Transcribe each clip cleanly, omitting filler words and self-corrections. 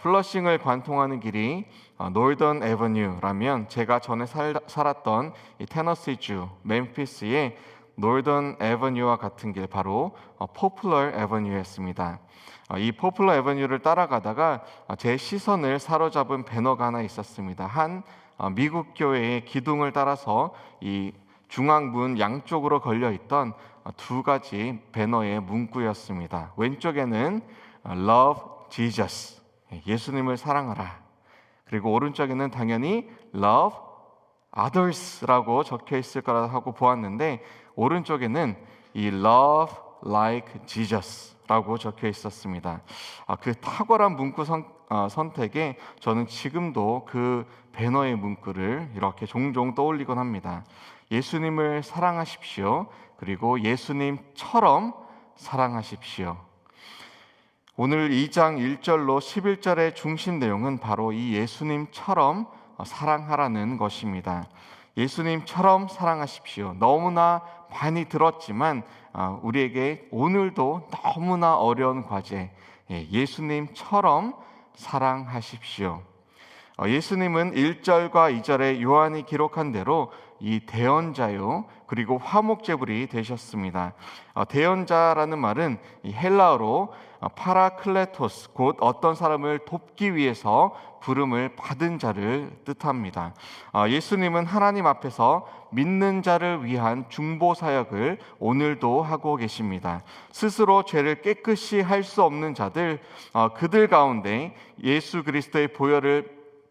플러싱을 관통하는 길이 노던 애버뉴라면, 제가 전에 살았던 이 테너시주 멤피스의 노던 애버뉴와 같은 길, 바로 포플러 애버뉴였습니다. 이 포플러 애버뉴를 따라가다가 제 시선을 사로잡은 배너가 하나 있었습니다. 한 미국 교회의 기둥을 따라서 이 중앙문 양쪽으로 걸려있던 두 가지 배너의 문구였습니다. 왼쪽에는 Love Jesus, 예수님을 사랑하라. 그리고 오른쪽에는 당연히 Love Others라고 적혀 있을 거라 하고 보았는데, 오른쪽에는 이 Love Like Jesus라고 적혀 있었습니다. 그 탁월한 문구 선택에 저는 지금도 그 배너의 문구를 이렇게 종종 떠올리곤 합니다. 예수님을 사랑하십시오. 그리고 예수님처럼 사랑하십시오. 오늘 2장 1절로 11절의 중심 내용은 바로 이 예수님처럼 사랑하라는 것입니다. 예수님처럼 사랑하십시오. 너무나 많이 들었지만 우리에게 오늘도 너무나 어려운 과제, 예수님처럼 사랑하십시오. 예수님은 1절과 2절에 요한이 기록한 대로 이 대언자요, 그리고 화목제물이 되셨습니다. 대언자라는 말은 이 헬라어로 파라클레토스, 곧 어떤 사람을 돕기 위해서 부름을 받은 자를 뜻합니다. 예수님은 하나님 앞에서 믿는 자를 위한 중보 사역을 오늘도 하고 계십니다. 스스로 죄를 깨끗이 할 수 없는 자들, 그들 가운데 예수 그리스도의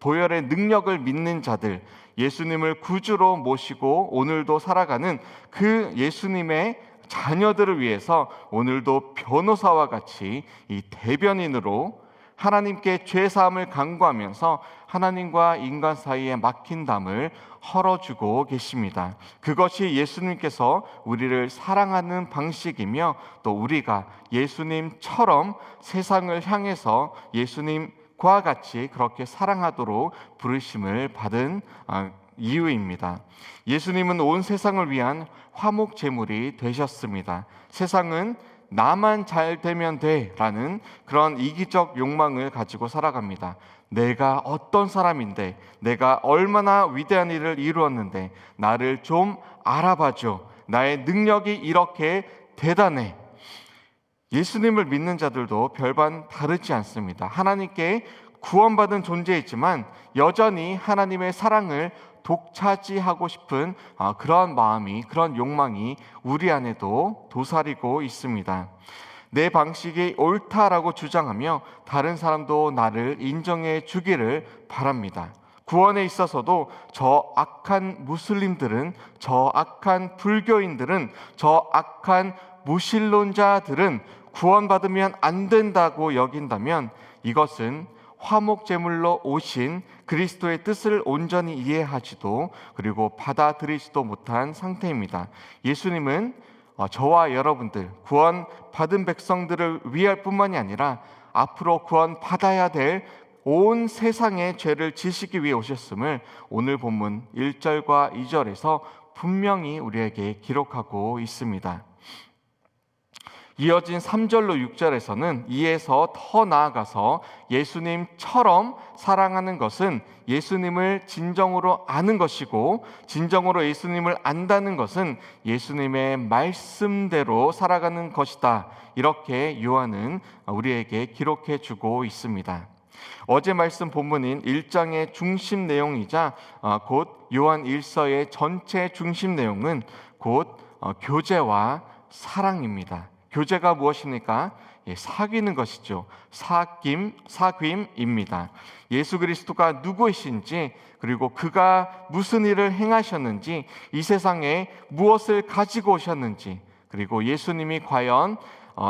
보혈의 능력을 믿는 자들, 예수님을 구주로 모시고 오늘도 살아가는 그 예수님의 자녀들을 위해서 오늘도 변호사와 같이 이 대변인으로 하나님께 죄사함을 간구하면서 하나님과 인간 사이에 막힌 담을 헐어주고 계십니다. 그것이 예수님께서 우리를 사랑하는 방식이며, 또 우리가 예수님처럼 세상을 향해서 예수님과 같이 그렇게 사랑하도록 부르심을 받은 이유입니다. 예수님은 온 세상을 위한 화목제물이 되셨습니다. 세상은 나만 잘 되면 돼 라는 그런 이기적 욕망을 가지고 살아갑니다. 내가 어떤 사람인데, 내가 얼마나 위대한 일을 이루었는데 나를 좀 알아봐줘, 나의 능력이 이렇게 대단해. 예수님을 믿는 자들도 별반 다르지 않습니다. 하나님께 구원받은 존재이지만 여전히 하나님의 사랑을 독차지하고 싶은 그런 마음이, 그런 욕망이 우리 안에도 도사리고 있습니다. 내 방식이 옳다라고 주장하며 다른 사람도 나를 인정해 주기를 바랍니다. 구원에 있어서도 저 악한 무슬림들은, 저 악한 불교인들은, 저 악한 무신론자들은 구원받으면 안 된다고 여긴다면, 이것은 화목제물로 오신 그리스도의 뜻을 온전히 이해하지도, 그리고 받아들이지도 못한 상태입니다. 예수님은 저와 여러분들, 구원받은 백성들을 위할 뿐만이 아니라 앞으로 구원받아야 될 온 세상의 죄를 지시기 위해 오셨음을 오늘 본문 1절과 2절에서 분명히 우리에게 기록하고 있습니다. 이어진 3절로 6절에서는 이에서 더 나아가서 예수님처럼 사랑하는 것은 예수님을 진정으로 아는 것이고, 진정으로 예수님을 안다는 것은 예수님의 말씀대로 살아가는 것이다, 이렇게 요한은 우리에게 기록해 주고 있습니다. 어제 말씀 본문인 1장의 중심 내용이자 곧 요한 1서의 전체 중심 내용은 곧 교제와 사랑입니다. 교제가 무엇입니까? 사귀는 것이죠. 사귐입니다. 예수 그리스도가 누구이신지, 그리고 그가 무슨 일을 행하셨는지, 이 세상에 무엇을 가지고 오셨는지, 그리고 예수님이 과연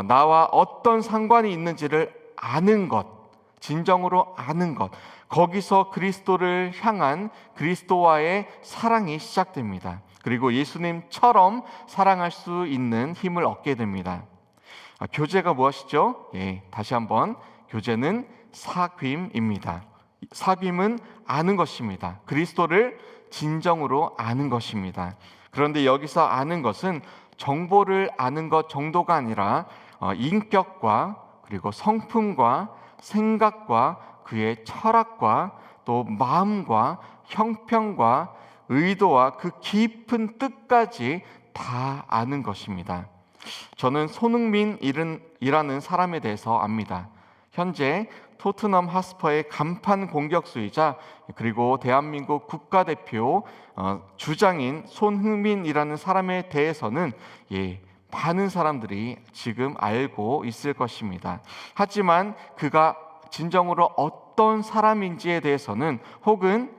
나와 어떤 상관이 있는지를 아는 것, 진정으로 아는 것, 거기서 그리스도를 향한 그리스도와의 사랑이 시작됩니다. 그리고 예수님처럼 사랑할 수 있는 힘을 얻게 됩니다. 교제가 무엇이죠? 다시 한번, 교제는 사귐입니다. 사귐은 아는 것입니다. 그리스도를 진정으로 아는 것입니다. 그런데 여기서 아는 것은 정보를 아는 것 정도가 아니라 인격과, 그리고 성품과, 생각과, 그의 철학과 또 마음과 형편과 의도와 그 깊은 뜻까지 다 아는 것입니다. 저는 손흥민이라는 사람에 대해서 압니다. 현재 토트넘 하스퍼의 간판 공격수이자 그리고 대한민국 국가대표 주장인 손흥민이라는 사람에 대해서는 많은 사람들이 지금 알고 있을 것입니다. 하지만 그가 진정으로 어떤 사람인지에 대해서는 혹은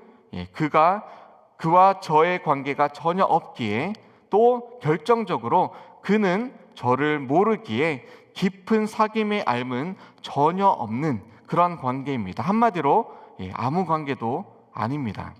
그와 저의 관계가 전혀 없기에 또 결정적으로 그는 저를 모르기에 깊은 사귐의 알은 전혀 없는 그런 관계입니다. 한마디로 아무 관계도 아닙니다.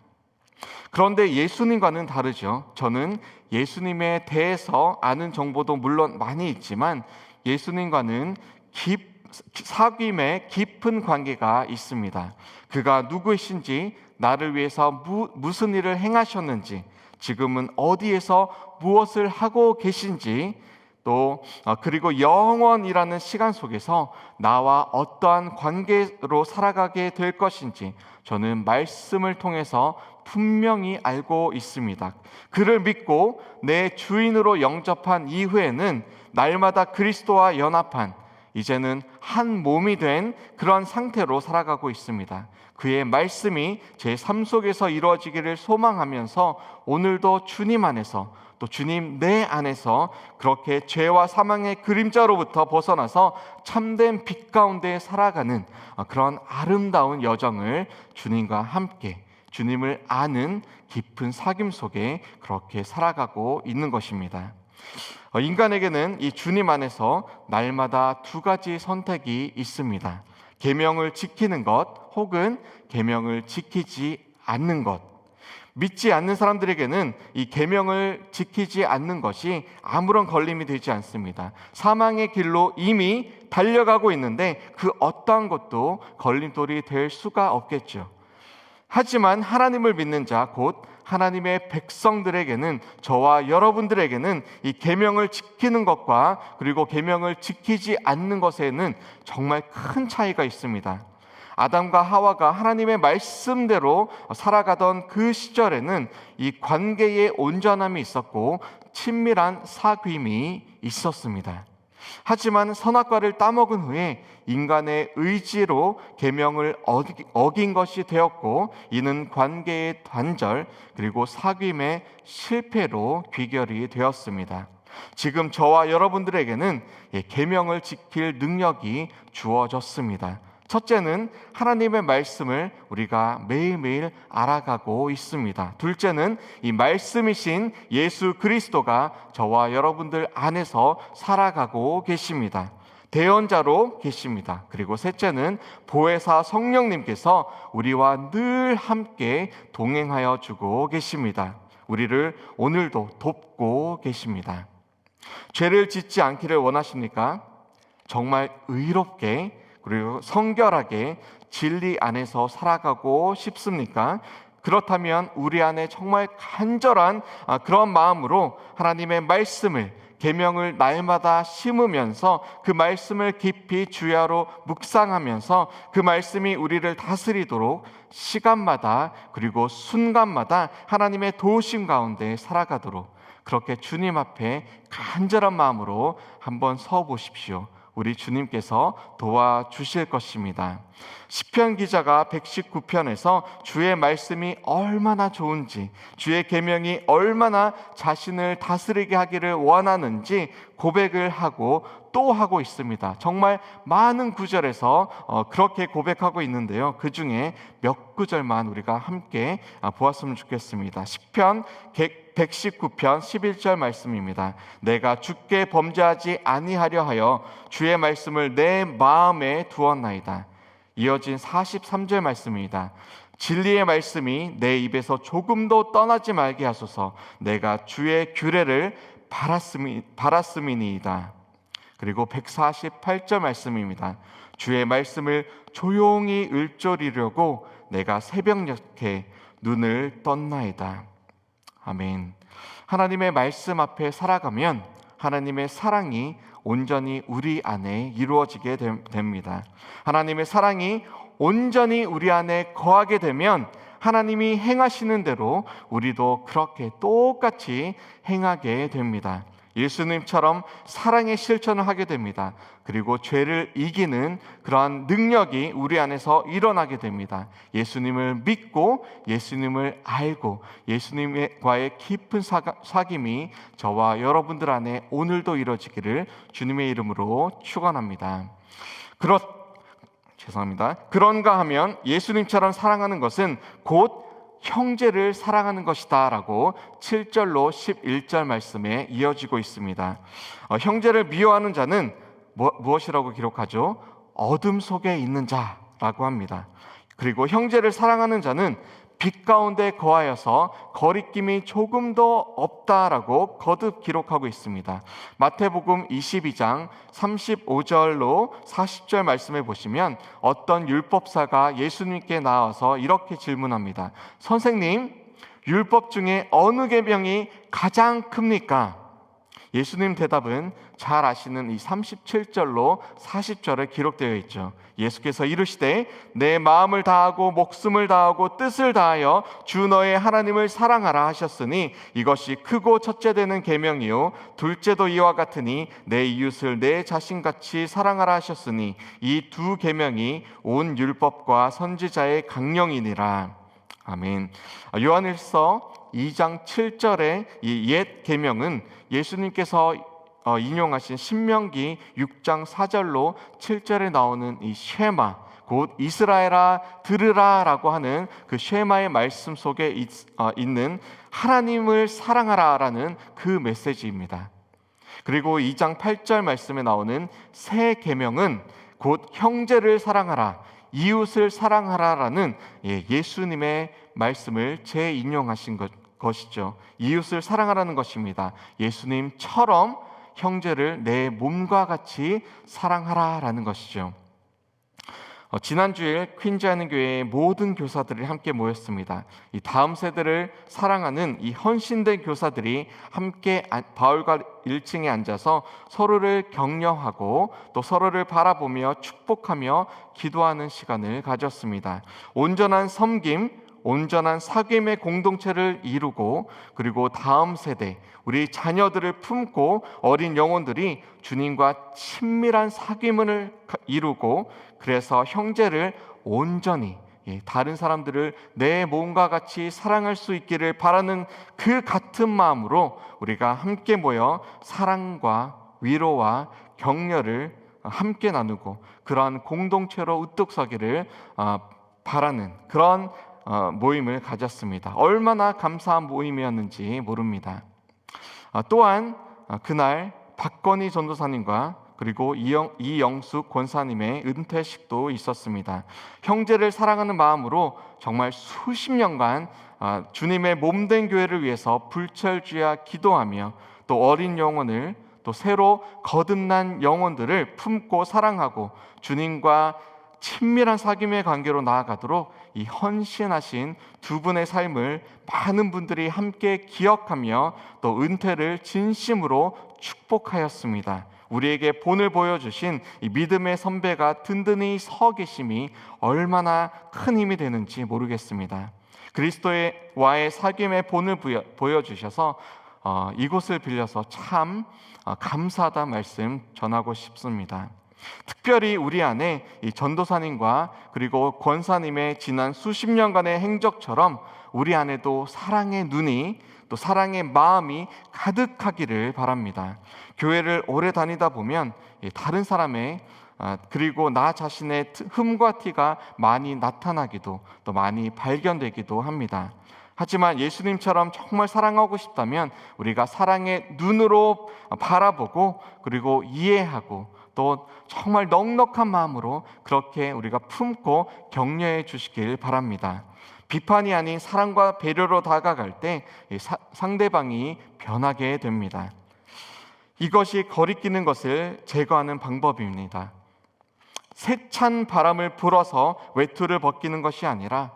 그런데 예수님과는 다르죠. 저는 예수님에 대해서 아는 정보도 물론 많이 있지만 예수님과는 사귐의 깊은 관계가 있습니다. 그가 누구이신지, 나를 위해서 무슨 일을 행하셨는지, 지금은 어디에서 무엇을 하고 계신지, 또 그리고 영원이라는 시간 속에서 나와 어떠한 관계로 살아가게 될 것인지 저는 말씀을 통해서 분명히 알고 있습니다. 그를 믿고 내 주인으로 영접한 이후에는 날마다 그리스도와 연합한, 이제는 한 몸이 된 그런 상태로 살아가고 있습니다. 그의 말씀이 제 삶 속에서 이루어지기를 소망하면서 오늘도 주님 안에서, 또 주님 내 안에서 그렇게 죄와 사망의 그림자로부터 벗어나서 참된 빛 가운데 살아가는 그런 아름다운 여정을 주님과 함께, 주님을 아는 깊은 사귐 속에 그렇게 살아가고 있는 것입니다. 인간에게는 이 주님 안에서 날마다 두 가지 선택이 있습니다. 계명을 지키는 것 혹은 계명을 지키지 않는 것. 믿지 않는 사람들에게는 이 계명을 지키지 않는 것이 아무런 걸림이 되지 않습니다. 사망의 길로 이미 달려가고 있는데 그 어떠한 것도 걸림돌이 될 수가 없겠죠. 하지만 하나님을 믿는 자, 곧 하나님의 백성들에게는, 저와 여러분들에게는 이 계명을 지키는 것과 그리고 계명을 지키지 않는 것에는 정말 큰 차이가 있습니다. 아담과 하와가 하나님의 말씀대로 살아가던 그 시절에는 이 관계에 온전함이 있었고 친밀한 사귐이 있었습니다. 하지만 선악과를 따먹은 후에 인간의 의지로 계명을 어긴 것이 되었고, 이는 관계의 단절 그리고 사귐의 실패로 귀결이 되었습니다. 지금 저와 여러분들에게는 계명을 지킬 능력이 주어졌습니다. 첫째는 하나님의 말씀을 우리가 매일매일 알아가고 있습니다. 둘째는 이 말씀이신 예수 그리스도가 저와 여러분들 안에서 살아가고 계십니다. 대언자로 계십니다. 그리고 셋째는 보혜사 성령님께서 우리와 늘 함께 동행하여 주고 계십니다. 우리를 오늘도 돕고 계십니다. 죄를 짓지 않기를 원하십니까? 정말 의롭게 그리고 성결하게 진리 안에서 살아가고 싶습니까? 그렇다면 우리 안에 정말 간절한 그런 마음으로 하나님의 말씀을, 계명을 날마다 심으면서 그 말씀을 깊이 주야로 묵상하면서 그 말씀이 우리를 다스리도록 시간마다 그리고 순간마다 하나님의 도우심 가운데 살아가도록 그렇게 주님 앞에 간절한 마음으로 한번 서 보십시오. 우리 주님께서 도와주실 것입니다. 시편 기자가 119편에서 주의 말씀이 얼마나 좋은지, 주의 계명이 얼마나 자신을 다스리게 하기를 원하는지 고백을 하고 또 하고 있습니다. 정말 많은 구절에서 그렇게 고백하고 있는데요. 그 중에 몇 구절만 우리가 함께 보았으면 좋겠습니다. 시편 119편 11절 말씀입니다. 내가 주께 범죄하지 아니하려 하여 주의 말씀을 내 마음에 두었나이다. 이어진 43절 말씀입니다. 진리의 말씀이 내 입에서 조금도 떠나지 말게 하소서. 내가 주의 규례를 바랐음이니이다. 그리고 148절 말씀입니다. 주의 말씀을 조용히 읊조리려고 내가 새벽녘에 눈을 떴나이다. 아멘. 하나님의 말씀 앞에 살아가면 하나님의 사랑이 온전히 우리 안에 이루어지게 됩니다. 하나님의 사랑이 온전히 우리 안에 거하게 되면 하나님이 행하시는 대로 우리도 그렇게 똑같이 행하게 됩니다. 예수님처럼 사랑의 실천을 하게 됩니다. 그리고 죄를 이기는 그러한 능력이 우리 안에서 일어나게 됩니다. 예수님을 믿고 예수님을 알고 예수님과의 깊은 사귐이 저와 여러분들 안에 오늘도 이루어지기를 주님의 이름으로 축원합니다. 그런가 하면 예수님처럼 사랑하는 것은 곧 형제를 사랑하는 것이다 라고 7절로 11절 말씀에 이어지고 있습니다. 형제를 미워하는 자는 무엇이라고 기록하죠? 어둠 속에 있는 자라고 합니다. 그리고 형제를 사랑하는 자는 빛 가운데 거하여서 거리낌이 조금도 없다라고 거듭 기록하고 있습니다. 마태복음 22장 35절로 40절 말씀에 보시면 어떤 율법사가 예수님께 나와서 이렇게 질문합니다. 선생님, 율법 중에 어느 계명이 가장 큽니까? 예수님 대답은 잘 아시는 이 37절로 40절에 기록되어 있죠. 예수께서 이르시되 내 마음을 다하고 목숨을 다하고 뜻을 다하여 주 너의 하나님을 사랑하라 하셨으니 이것이 크고 첫째 되는 계명이요 둘째도 이와 같으니 내 이웃을 내 자신같이 사랑하라 하셨으니 이 두 계명이 온 율법과 선지자의 강령이니라. 아멘. 요한일서 2장 7절의 이 옛 계명은 예수님께서 인용하신 신명기 6장 4절로 7절에 나오는 이 쉐마, 곧 이스라엘아 들으라 라고 하는 그 쉐마의 말씀 속에 있는 하나님을 사랑하라 라는 그 메시지입니다. 그리고 2장 8절 말씀에 나오는 새 계명은 곧 형제를 사랑하라, 이웃을 사랑하라 라는 예수님의 말씀을 재인용하신 것이죠. 이웃을 사랑하라는 것입니다. 예수님처럼 형제를 내 몸과 같이 사랑하라라는 것이죠. 지난주에 퀸즈하는 교회의 모든 교사들이 함께 모였습니다. 이 다음 세대를 사랑하는 이 헌신된 교사들이 함께 바울과 1층에 앉아서 서로를 격려하고 또 서로를 바라보며 축복하며 기도하는 시간을 가졌습니다. 온전한 섬김, 온전한 사귐의 공동체를 이루고 그리고 다음 세대, 우리 자녀들을 품고 어린 영혼들이 주님과 친밀한 사귐을 이루고 그래서 형제를 온전히 다른 사람들을 내 몸과 같이 사랑할 수 있기를 바라는 그 같은 마음으로 우리가 함께 모여 사랑과 위로와 격려를 함께 나누고 그러한 공동체로 우뚝 서기를 바라는 그런 모임을 가졌습니다. 얼마나 감사한 모임이었는지 모릅니다. 또한 그날 박건희 전도사님과 그리고 이영숙 권사님의 은퇴식도 있었습니다. 형제를 사랑하는 마음으로 정말 수십 년간 주님의 몸된 교회를 위해서 불철주야 기도하며 또 어린 영혼을 또 새로 거듭난 영혼들을 품고 사랑하고 주님과 친밀한 사귐의 관계로 나아가도록 이 헌신하신 두 분의 삶을 많은 분들이 함께 기억하며 또 은퇴를 진심으로 축복하였습니다. 우리에게 본을 보여주신 이 믿음의 선배가 든든히 서 계심이 얼마나 큰 힘이 되는지 모르겠습니다. 그리스도와의 사귐의 본을 보여주셔서 이곳을 빌려서 참 감사하다 말씀 전하고 싶습니다. 특별히 우리 안에 이 전도사님과 그리고 권사님의 지난 수십 년간의 행적처럼 우리 안에도 사랑의 눈이 또 사랑의 마음이 가득하기를 바랍니다. 교회를 오래 다니다 보면 다른 사람의 그리고 나 자신의 흠과 티가 많이 나타나기도 또 많이 발견되기도 합니다. 하지만 예수님처럼 정말 사랑하고 싶다면 우리가 사랑의 눈으로 바라보고 그리고 이해하고 또 정말 넉넉한 마음으로 그렇게 우리가 품고 격려해 주시길 바랍니다. 비판이 아닌 사랑과 배려로 다가갈 때 상대방이 변하게 됩니다. 이것이 거리끼는 것을 제거하는 방법입니다. 세찬 바람을 불어서 외투를 벗기는 것이 아니라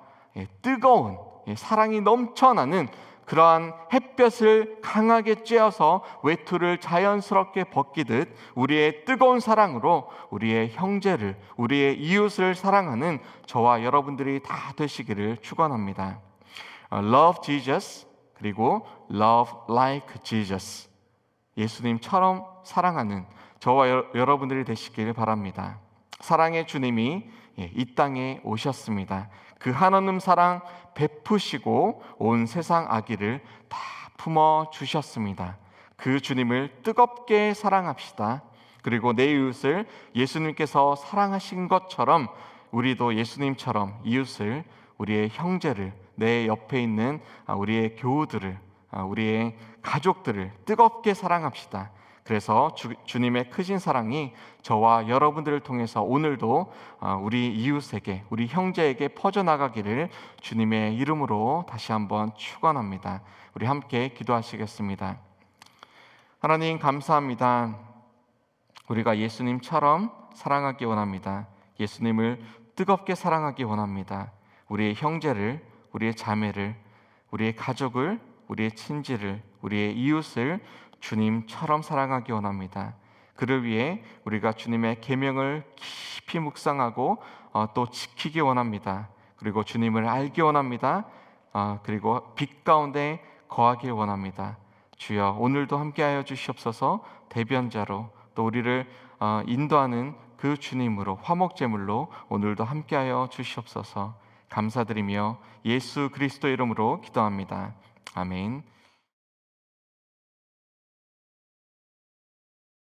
뜨거운 사랑이 넘쳐나는 그러한 햇볕을 강하게 쬐어서 외투를 자연스럽게 벗기듯 우리의 뜨거운 사랑으로 우리의 형제를, 우리의 이웃을 사랑하는 저와 여러분들이 다 되시기를 축원합니다. Love Jesus, 그리고 Love like Jesus. 예수님처럼 사랑하는 저와 여러분들이 되시길 바랍니다. 사랑의 주님이 이 땅에 오셨습니다. 그 한없는 사랑 베푸시고 온 세상 아기를 다 품어 주셨습니다. 그 주님을 뜨겁게 사랑합시다. 그리고 내 이웃을 예수님께서 사랑하신 것처럼 우리도 예수님처럼 이웃을, 우리의 형제를, 내 옆에 있는 우리의 교우들을, 우리의 가족들을 뜨겁게 사랑합시다. 그래서 주님의 크신 사랑이 저와 여러분들을 통해서 오늘도 우리 이웃에게, 우리 형제에게 퍼져나가기를 주님의 이름으로 다시 한번 축원합니다. 우리 함께 기도하시겠습니다. 하나님 감사합니다. 우리가 예수님처럼 사랑하기 원합니다. 예수님을 뜨겁게 사랑하기 원합니다. 우리의 형제를, 우리의 자매를, 우리의 가족을, 우리의 친지를, 우리의 이웃을 주님처럼 사랑하기 원합니다. 그를 위해 우리가 주님의 계명을 깊이 묵상하고 또 지키기 원합니다. 그리고 주님을 알기 원합니다. 그리고 빛 가운데 거하기 원합니다. 주여, 오늘도 함께하여 주시옵소서. 대변자로 또 우리를 인도하는 그 주님으로, 화목제물로 오늘도 함께하여 주시옵소서. 감사드리며 예수 그리스도 이름으로 기도합니다. 아멘.